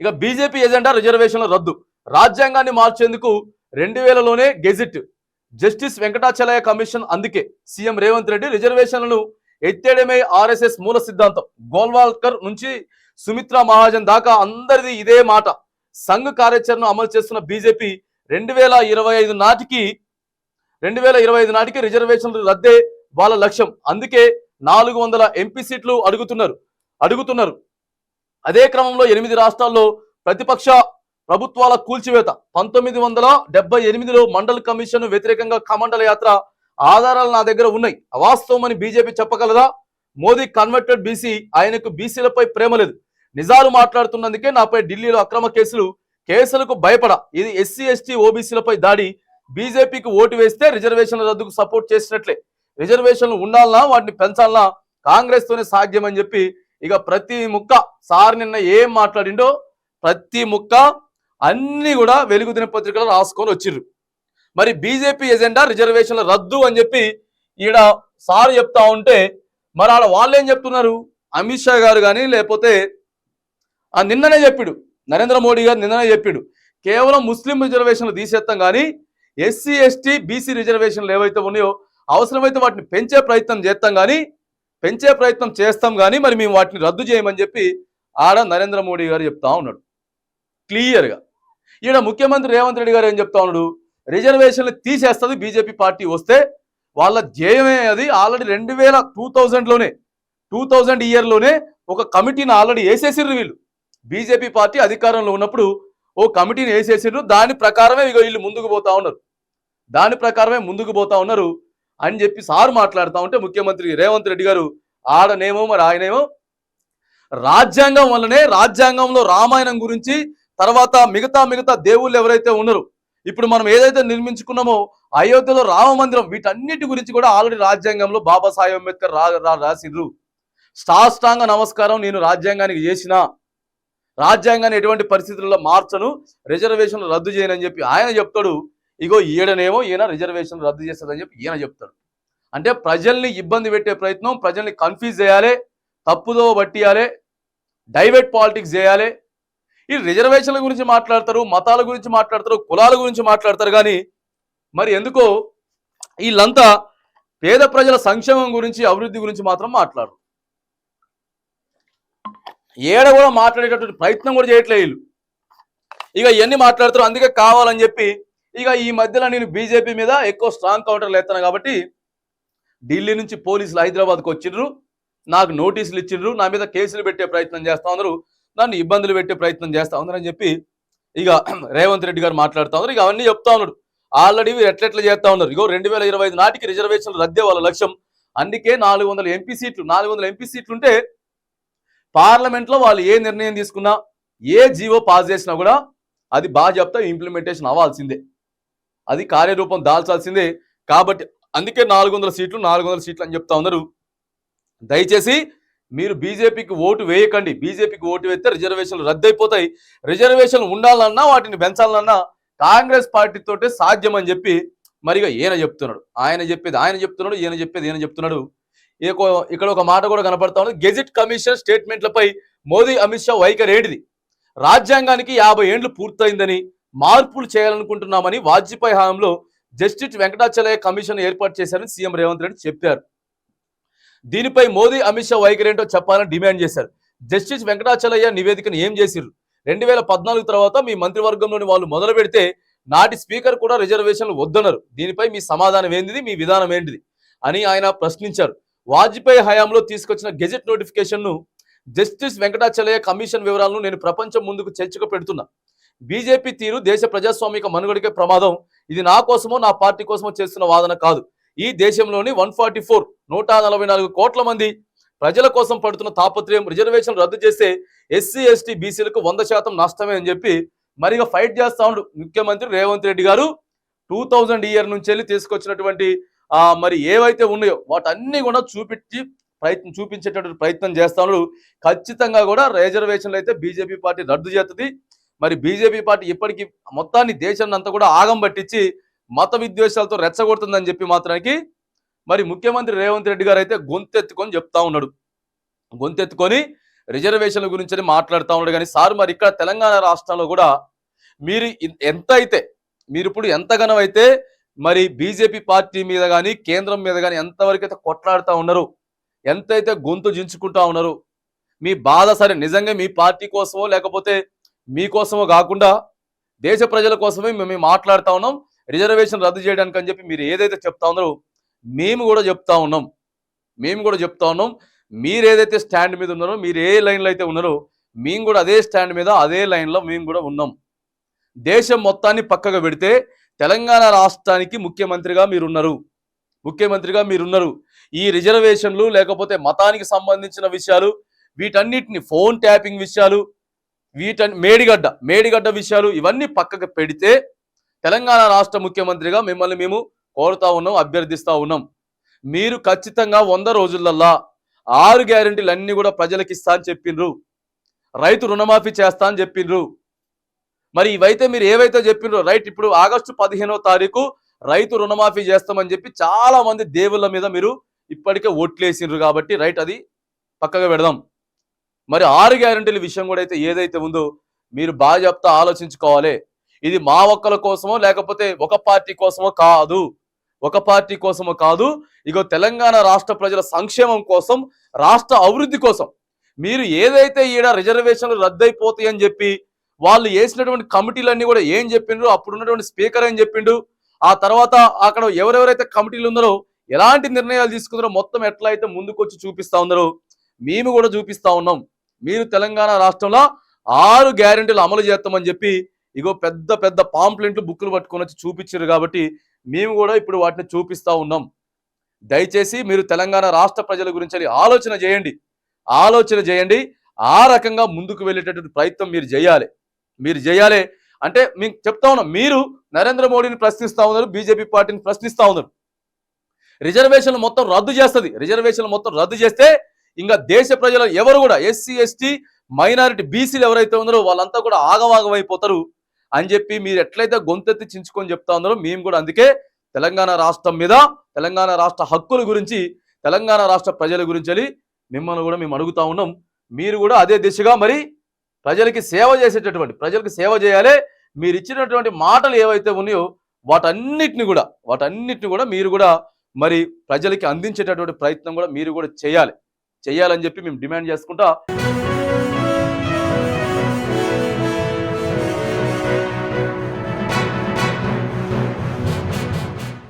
ఇక BJP agenda రిజర్వేషన్ల రద్దు, రాజ్యాంగాన్ని మార్చేందుకు 2000లోనే గెజిట్, జస్టిస్ వెంకటాచలయ కమిషన్. అందుకే సీఎం రేవంత్ రెడ్డి రిజర్వేషన్లను ఎత్తేయడమే ఆర్ఎస్ఎస్ మూల సిద్ధాంతం. గోల్వాల్కర్ నుంచి సుమిత్రా మహాజన్ దాకా అందరిది ఇదే మాట. సంఘ్ కార్యాచరణ అమలు చేస్తున్న బీజేపీ 2025 నాటికి రిజర్వేషన్లు రద్దే వాళ్ళ లక్ష్యం. అందుకే 400 ఎంపీ సీట్లు అడుగుతున్నారు. అదే క్రమంలో 8 రాష్ట్రాల్లో ప్రతిపక్ష ప్రభుత్వాల కూల్చివేత. 1978లో మండల్ కమిషన్ వ్యతిరేకంగా కమండల యాత్ర ఆధారాలు నా దగ్గర ఉన్నాయి. అవాస్తవమని బీజేపీ చెప్పగలదా? మోదీ కన్వర్టెడ్ బీసీ, ఆయనకు బీసీలపై ప్రేమ లేదు. నిజాలు మాట్లాడుతున్నందుకే నాపై ఢిల్లీలో అక్రమ కేసులకు భయపడ. ఇది ఎస్సీ ఎస్టీ ఓబీసీలపై దాడి. బీజేపీకి ఓటు వేస్తే రిజర్వేషన్ల రద్దుకు సపోర్ట్ చేసినట్లే. రిజర్వేషన్లు ఉండాలన్నా వాటిని పెంచాలన్నా కాంగ్రెస్ తోనే సాధ్యం అని చెప్పి ఇక ప్రతి ముక్క సార్ నిన్న ఏం మాట్లాడిండో ప్రతి ముక్క అన్ని కూడా వెలుగు దినపత్రికలు రాసుకొని వచ్చిర్రు. మరి బీజేపీ ఎజెండా రిజర్వేషన్ల రద్దు అని చెప్పి ఈడ సార్ చెప్తా ఉంటే మరి ఆడ వాళ్ళు ఏం చెప్తున్నారు? అమిత్ షా గారు కానీ లేకపోతే నిన్ననే చెప్పాడు, నరేంద్ర మోడీ గారు నిన్ననే చెప్పాడు, కేవలం ముస్లిం రిజర్వేషన్లు తీసేస్తాం కానీ ఎస్సీ ఎస్టీ బీసీ రిజర్వేషన్లు ఏవైతే ఉన్నాయో అవసరమైతే వాటిని పెంచే ప్రయత్నం చేస్తాం కానీ మరి మేము వాటిని రద్దు చేయమని చెప్పి ఆడ నరేంద్ర మోడీ గారు చెప్తా ఉన్నాడు క్లియర్గా. ఈడ ముఖ్యమంత్రి రేవంత్ రెడ్డి గారు ఏం చెప్తా ఉన్నాడు? రిజర్వేషన్లు తీసేస్తుంది బీజేపీ పార్టీ వస్తే, వాళ్ళ ధ్యేయమే అది. ఆల్రెడీ 2000 ఇయర్లోనే ఒక కమిటీని ఆల్రెడీ వేసేసిర్రు వీళ్ళు. బీజేపీ పార్టీ అధికారంలో ఉన్నప్పుడు ఓ కమిటీని వేసేసిర్రు. దాని ప్రకారమే వీళ్ళు ముందుకు పోతా ఉన్నారు అని చెప్పి సార్ మాట్లాడుతూ ఉంటే ముఖ్యమంత్రి రేవంత్ రెడ్డి గారు ఆడనేమో మరి ఆయనేమో రాజ్యాంగం వల్లనే, రాజ్యాంగంలో రామాయణం గురించి, తర్వాత మిగతా దేవుళ్ళు ఎవరైతే ఉన్నారో ఇప్పుడు మనం ఏదైతే నిర్మించుకున్నామో అయోధ్యలో రామ మందిరం, వీటన్నిటి గురించి కూడా ఆల్రెడీ రాజ్యాంగంలో బాబాసాహెబ్ అంబేద్కర్ రాసిర్రు. సాష్టాంగ నమస్కారం నేను రాజ్యాంగానికి చేసిన, రాజ్యాంగాన్ని ఎటువంటి పరిస్థితుల్లో మార్చను, రిజర్వేషన్లు రద్దు చేయనని చెప్పి ఆయన చెప్తాడు. ఇగో ఈయననేమో ఈయన రిజర్వేషన్ రద్దు చేస్తుందని చెప్పి ఈయన చెప్తాడు. అంటే ప్రజల్ని ఇబ్బంది పెట్టే ప్రయత్నం, ప్రజల్ని కన్ఫ్యూజ్ చేయాలి, తప్పుదో పట్టియాలి, డైవర్ట్ పాలిటిక్స్ చేయాలి. ఈ రిజర్వేషన్ల గురించి మాట్లాడతారు, మతాల గురించి మాట్లాడతారు, కులాల గురించి మాట్లాడతారు, కానీ మరి ఎందుకో వీళ్ళంతా పేద ప్రజల సంక్షేమం గురించి, అభివృద్ధి గురించి మాత్రం మాట్లాడరు. ఏడ కూడా మాట్లాడేటటువంటి ప్రయత్నం కూడా చేయట్లే వీళ్ళు. ఇక ఇవన్నీ మాట్లాడతారు. అందుకే కావాలని చెప్పి ఇక ఈ మధ్యలో నేను బీజేపీ మీద ఎక్కువ స్ట్రాంగ్ కౌంటర్లు ఎత్తాను కాబట్టి ఢిల్లీ నుంచి పోలీసులు హైదరాబాద్కి వచ్చిర్రు, నాకు నోటీసులు ఇచ్చిండ్రు, నా మీద కేసులు పెట్టే ప్రయత్నం చేస్తా ఉన్నారు, నన్ను ఇబ్బందులు పెట్టే ప్రయత్నం చేస్తా ఉన్నారని చెప్పి ఇక రేవంత్ రెడ్డి గారు మాట్లాడుతూ ఉన్నారు. ఇక అవన్నీ చెప్తా ఉన్నాడు. ఆల్రెడీ ఎట్లెట్లా చేస్తా ఉన్నారు. ఇగో 2025 నాటికి రిజర్వేషన్లు రద్దే వాళ్ళ లక్ష్యం. అందుకే 400 ఎంపీ సీట్లు ఉంటే పార్లమెంట్లో వాళ్ళు ఏ నిర్ణయం తీసుకున్నా, ఏ జీవో పాస్ చేసినా కూడా అది బాధ్యత ఇంప్లిమెంటేషన్ అవ్వాల్సిందే, అది కార్యరూపం దాల్చాల్సిందే. కాబట్టి అందుకే 400 సీట్లు అని చెప్తా ఉన్నారు. దయచేసి మీరు బీజేపీకి ఓటు వేయకండి. బీజేపీకి ఓటు వేస్తే రిజర్వేషన్లు రద్దయిపోతాయి. రిజర్వేషన్లు ఉండాలన్నా వాటిని పెంచాలన్నా కాంగ్రెస్ పార్టీతోటే సాధ్యం అని చెప్పి మరిగా ఈయన చెప్తున్నాడు. ఆయన చెప్తున్నాడు, ఈయన చెప్తున్నాడు. ఇక్కడ ఒక మాట కూడా కనపడతా ఉంది. గెజిట్ కమిషన్ స్టేట్మెంట్లపై మోదీ అమిత్ షా వైఖరి ఏంటిది? రాజ్యాంగానికి 50 ఏండ్లు పూర్తయిందని, మార్పులు చేయాలనుకుంటున్నామని వాజ్పేయి హయాంలో జస్టిస్ వెంకటాచలయ కమిషన్ ఏర్పాటు చేశారని సీఎం రేవంత్ రెడ్డి చెప్పారు. దీనిపై మోదీ అమిత్ షా వైఖరి ఏంటో చెప్పాలని డిమాండ్ చేశారు. జస్టిస్ వెంకటాచలయ నివేదికను ఏం చేసిర్రు? 2014 తర్వాత మీ మంత్రివర్గంలోని వాళ్ళు మొదలు పెడితే నాటి స్పీకర్ కూడా రిజర్వేషన్లు వద్దన్నారు. దీనిపై మీ సమాధానం ఏంటిది, మీ విధానం ఏంటిది అని ఆయన ప్రశ్నించారు. వాజ్పేయి హయాంలో తీసుకొచ్చిన గెజెట్ నోటిఫికేషన్ను, జస్టిస్ వెంకటాచలయ కమిషన్ వివరాలను నేను ప్రపంచం ముందుకు చర్చకు పెడుతున్నా. బీజేపీ తీరు దేశ ప్రజాస్వామిక మనుగడకే ప్రమాదం. ఇది నా కోసమో నా పార్టీ కోసమో చేస్తున్న వాదన కాదు. ఈ దేశంలోని 144 కోట్ల మంది ప్రజల కోసం పడుతున్న తాపత్రయం. రిజర్వేషన్ రద్దు చేస్తే ఎస్సీ ఎస్టీ బీసీలకు 100% నష్టమే అని చెప్పి మరిగా ఫైట్ చేస్తా ఉండు ముఖ్యమంత్రి రేవంత్ రెడ్డి గారు. 2000 ఇయర్ నుంచి వెళ్ళి తీసుకొచ్చినటువంటి మరి ఏవైతే ఉన్నాయో వాటన్ని కూడా చూపించేటటువంటి ప్రయత్నం చేస్తా ఉన్నాడు. ఖచ్చితంగా కూడా రిజర్వేషన్లు అయితే బీజేపీ పార్టీ రద్దు చేస్తుంది. మరి బీజేపీ పార్టీ ఇప్పటికీ మొత్తాన్ని దేశాన్ని అంతా కూడా ఆగం పట్టించి మత విద్వేషాలతో రెచ్చగొడుతుందని చెప్పి మాత్రానికి మరి ముఖ్యమంత్రి రేవంత్ రెడ్డి గారు అయితే గొంతెత్తుకొని చెప్తా ఉన్నాడు. గొంతెత్తుకొని రిజర్వేషన్ల గురించి మాట్లాడుతూ ఉన్నాడు. కానీ సార్ మరి ఇక్కడ తెలంగాణ రాష్ట్రంలో కూడా మీరు ఎంత అయితే మీరు ఇప్పుడు ఎంతగానో అయితే మరి బీజేపీ పార్టీ మీద కానీ కేంద్రం మీద కానీ ఎంతవరకు అయితే కొట్లాడుతూ ఉన్నారు, ఎంతైతే గొంతు జించుకుంటా ఉన్నారు, మీ బాధ సరే నిజంగా మీ పార్టీ కోసమో లేకపోతే మీకోసమో కాకుండా దేశ ప్రజల కోసమే మేము మాట్లాడుతూ ఉన్నాం రిజర్వేషన్ రద్దు చేయడానికి అని చెప్పి మీరు ఏదైతే చెప్తా ఉన్నారో మేము కూడా చెప్తా ఉన్నాం. మీరు ఏదైతే స్టాండ్ మీద ఉన్నారో, మీరు ఏ లైన్లో అయితే ఉన్నారో మేము కూడా అదే స్టాండ్ మీద అదే లైన్లో మేము కూడా ఉన్నాం. దేశం మొత్తాన్ని పక్కగా పెడితే తెలంగాణ రాష్ట్రానికి ముఖ్యమంత్రిగా మీరున్నారు. ఈ రిజర్వేషన్లు లేకపోతే మతానికి సంబంధించిన విషయాలు వీటన్నిటిని ఫోన్ ట్యాపింగ్ విషయాలు మేడిగడ్డ విషయాలు ఇవన్నీ పక్కకు పెడితే తెలంగాణ రాష్ట్ర ముఖ్యమంత్రిగా మిమ్మల్ని మేము కోరుతా ఉన్నాం, అభ్యర్థిస్తా ఉన్నాం. మీరు ఖచ్చితంగా 100 రోజులల్లా 6 గ్యారెంటీలు అన్ని కూడా ప్రజలకు ఇస్తా అని చెప్పిండ్రు, రైతు రుణమాఫీ చేస్తా అని చెప్పిండ్రు. మరి ఇవైతే మీరు ఏవైతే చెప్పిండ్రో రైట్, ఇప్పుడు ఆగస్టు 15వ తారీఖు రైతు రుణమాఫీ చేస్తామని చెప్పి చాలా మంది దేవుళ్ళ మీద మీరు ఇప్పటికే ఓట్లేసిండ్రు కాబట్టి రైట్, అది పక్కగా పెడదాం. మరి 6 గ్యారెంటీల విషయం కూడా అయితే ఏదైతే ఉందో మీరు బాగా చెప్తా ఆలోచించుకోవాలి. ఇది మా ఒక్కల కోసమో లేకపోతే ఒక పార్టీ కోసమో కాదు, ఇగో తెలంగాణ రాష్ట్ర ప్రజల సంక్షేమం కోసం, రాష్ట్ర అభివృద్ధి కోసం మీరు ఏదైతే ఈడ రిజర్వేషన్లు రద్దయిపోతాయి అని చెప్పి వాళ్ళు వేసినటువంటి కమిటీలన్నీ కూడా ఏం చెప్పిండ్రు, అప్పుడు ఉన్నటువంటి స్పీకర్ ఏం చెప్పిండు, ఆ తర్వాత అక్కడ ఎవరెవరైతే కమిటీలు ఉన్నారో ఎలాంటి నిర్ణయాలు తీసుకున్నారో మొత్తం ఎట్లా అయితే ముందుకొచ్చి చూపిస్తా ఉన్నారో మేము కూడా చూపిస్తా ఉన్నాం. మీరు తెలంగాణ రాష్ట్రంలో 6 గ్యారెంటీలు అమలు చేస్తామని చెప్పి ఇగో పెద్ద పెద్ద పాంప్లెంట్లు బుక్కులు పట్టుకొని వచ్చి చూపించారు కాబట్టి మేము కూడా ఇప్పుడు వాటిని చూపిస్తా ఉన్నాం. దయచేసి మీరు తెలంగాణ రాష్ట్ర ప్రజల గురించి ఆలోచన చేయండి. ఆ రకంగా ముందుకు వెళ్ళేటటువంటి ప్రయత్నం మీరు చేయాలి. అంటే మీకు చెప్తా ఉన్నాం, మీరు నరేంద్ర మోడీని ప్రశ్నిస్తా ఉన్నారు, బీజేపీ పార్టీని ప్రశ్నిస్తా ఉన్నారు. రిజర్వేషన్లు మొత్తం రద్దు చేస్తే ఇంకా దేశ ప్రజలు ఎవరు కూడా ఎస్సీ ఎస్టీ మైనారిటీ బీసీలు ఎవరైతే ఉన్నారో వాళ్ళంతా కూడా ఆగమాగం అయిపోతారు అని చెప్పి మీరు ఎట్లయితే గొంతెత్తి చించుకొని చెప్తా ఉన్నారో మేము కూడా అందుకే తెలంగాణ రాష్ట్రం మీద, తెలంగాణ రాష్ట్ర హక్కుల గురించి, తెలంగాణ రాష్ట్ర ప్రజల గురించి మిమ్మల్ని కూడా మేము అడుగుతా ఉన్నాం. మీరు కూడా అదే దిశగా మరి ప్రజలకు సేవ చేయాలి. మీరు ఇచ్చినటువంటి మాటలు ఏవైతే ఉన్నాయో వాటన్నిటిని కూడా మీరు కూడా మరి ప్రజలకి అందించేటటువంటి ప్రయత్నం కూడా మీరు కూడా చేయాలని చెప్పి మేము డిమాండ్ చేసుకుంటా